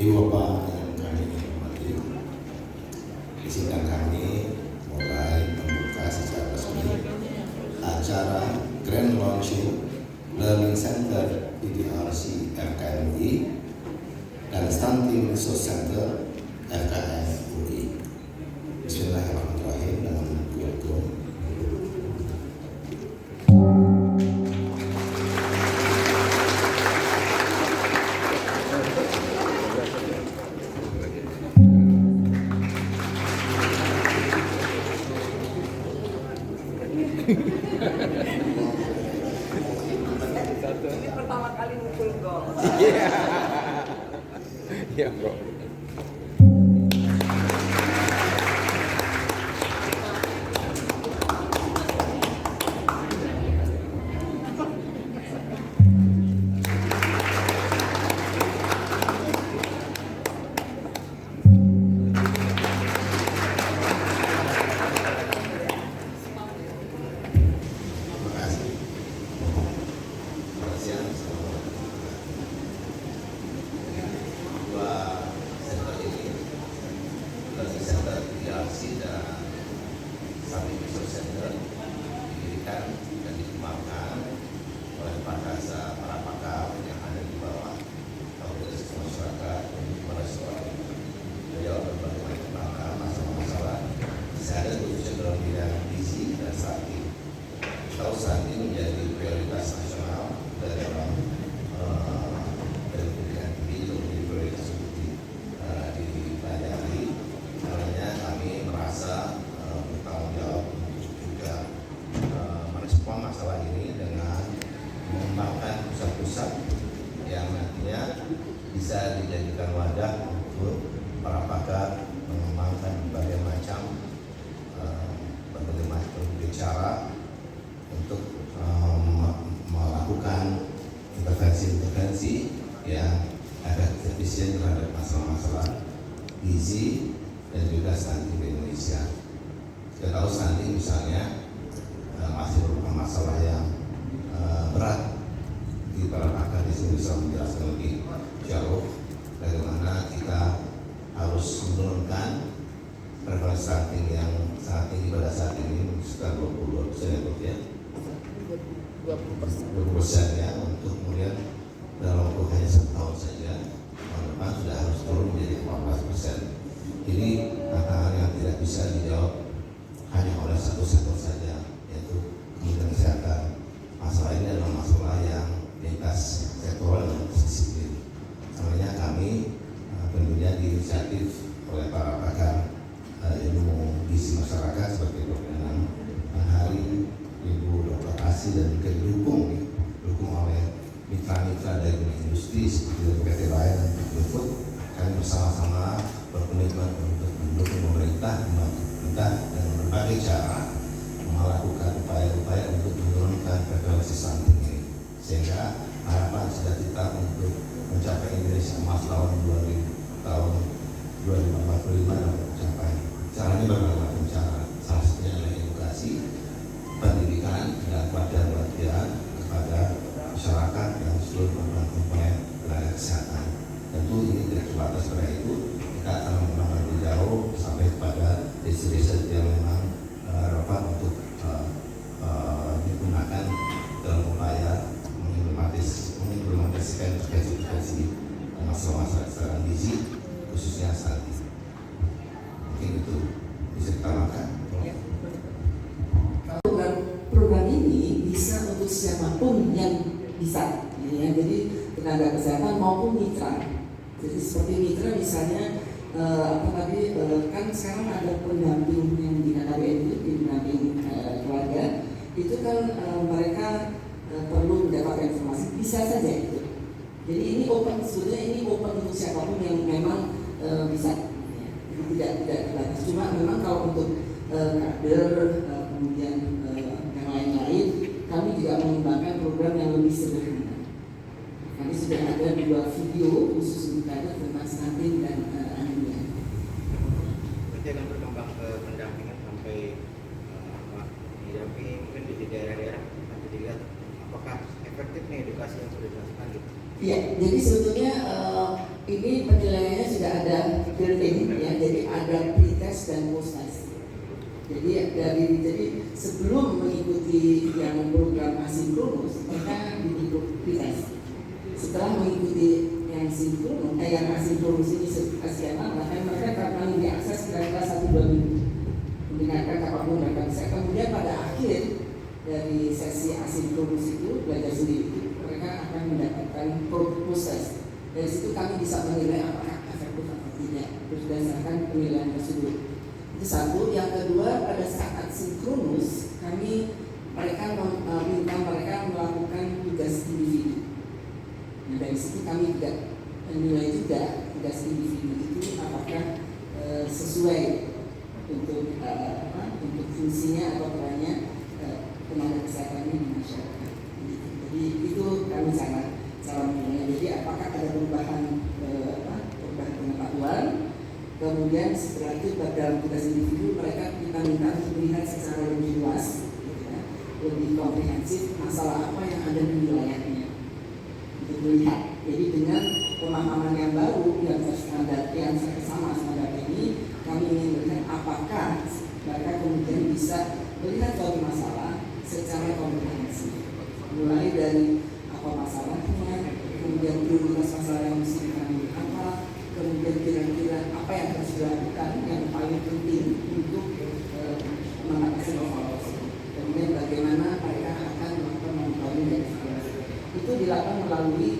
Ibu Bapak yang kami hormati, izinkan kami mulai membuka secara resmi acara Grand Launching Learning Center PDRC FKMUI dan Stunting Resource Center FKMUI. Bismillahirrahmanirrahim. Dengan kultum. Ini pertama kali mukul gol. Iya, bro. Didirikan dan dikembangkan oleh para pakar yang ada di bawah Fakultas Masyarakat Universitas Sekolah menjawab berbagai macam masalah-masalah kesehatan khususnya dalam bidang gizi dan stunting. Tahu stunting menjadi prioritas nasional dan dalam pendidikan tinggi untuk menjadi prioritas untuk dipelajari. Karena kami merasa bertanggung jawab juga merespon masalah ini dengan mengembangkan pusat-pusat yang nantinya bisa dijadikan wadah untuk para pakar mengembangkan berbagai macam cara untuk melakukan intervensi-intervensi yang efisien terhadap masalah-masalah gizi dan juga stunting di Indonesia. Kita tahu stunting misalnya masih merupakan masalah yang berat. Di para pakar di sini bisa menjelaskan lebih jauh bagaimana kita harus menurunkan prevalensi stunting yang sangat tinggi pada saat ini sekitar 22% ya, 20% ya, untuk kemudian dalam waktu hanya 1 tahun saja tahun depan sudah harus turun menjadi 14%. Ini tantangan yang tidak bisa dijawab hanya oleh satu sektor saja, yaitu Kementerian Kesehatan. Masalah ini adalah masalah yang lintas sektoral dan disiplin. Makanya kami tentunya diinisiatif oleh para pakar ilmu gizi masyarakat seperti Dr. Enam Hari, Ibu Dr. Asi, dan juga didukung oleh mitra-mitra dari industri seperti PT Lain dan Food. Kami bersama-sama berkomitmen untuk mendukung pemerintah dengan berbagai cara melakukan upaya-upaya untuk menurunkan prevalensi stunting ini, sehingga harapan cita-cita untuk mencapai Indonesia Emas tahun 2045 dapat tercapai. Caranya berbagai macam cara, salah satunya adalah edukasi, pendidikan, dan pelatihan kepada masyarakat dan seluruh komponen tenaga kesehatan. Tentu ini tidak terbatas pada itu, kita akan mengembangkan lebih jauh sampai kepada desa-desa yang memang relevan untuk digunakan dalam upaya mengimplementasikan intervensi masalah-masalah kesehatan gizi khususnya stunting. Mungkin itu bisa kita makan. Program ini bisa untuk siapapun yang bisa, ya. Jadi tenaga kesehatan maupun mitra. Jadi seperti mitra misalnya kan sekarang ada pendamping yang di KKBN itu, pendamping keluarga itu kan mereka perlu mendapatkan informasi, bisa saja itu. Jadi ini open, sebetulnya ini open untuk siapapun yang memang bisa, tidak terbatas. Cuma memang kalau untuk kader kemudian yang lain-lain, kami juga mengembangkan program yang lebih sederhana. Kami sudah ada 2 video khusus untuk kader tentang stunting dan anemia. Berarti akan berkembang ke pendampingan sampai didampingi mungkin di daerah-daerah, nanti dilihat apakah efektif nih edukasi yang sudah dilakukan gitu. Iya, jadi sebetulnya ini penilaiannya building ya, jadi ada pre-test dan post-test. Jadi sebelum mengikuti yang program asinkronus mereka dibutuh pre-test. Setelah mengikuti yang sinkronus, yang asinkronus ini sekian lama, mereka akan diakses kira-kira 1-2 minggu mendengarkan apapun mereka bisa. Kemudian pada akhir dari sesi asinkronus itu belajar sendiri, mereka akan mendapatkan post-test. Dari situ kami bisa menilai apakah efektif atau tidak berdasarkan penilaian tersebut. Itu satu. Yang kedua, pada saat sinkronus mereka minta mereka melakukan tugas individu. Nah, dari situ kami juga menilai juga tugas individu itu apakah sesuai untuk fungsinya atau perannya tenaga kesehatan ini di masyarakat. Jadi itu kami cara menilai. Jadi apakah ada perubahan pengetahuan. Kemudian setelah itu dalam tugas individu mereka kita minta untuk melihat secara lebih luas, lebih komprehensif masalah apa yang ada di wilayahnya untuk melihat. Jadi dengan pemahaman yang baru yang sama standar ini, kami ingin melihat apakah mereka kemudian bisa melihat suatu masalah secara komprehensif, mulai dari apa masalahnya, kemudian prioritas masalah yang mesti ditangani apa, kemudian kira-kira apa yang harus dilakukan yang paling penting untuk mengatasi masalah tersebut. Kemudian bagaimana mereka akan melakukan monitoring dan evaluasi. Itu dilakukan melalui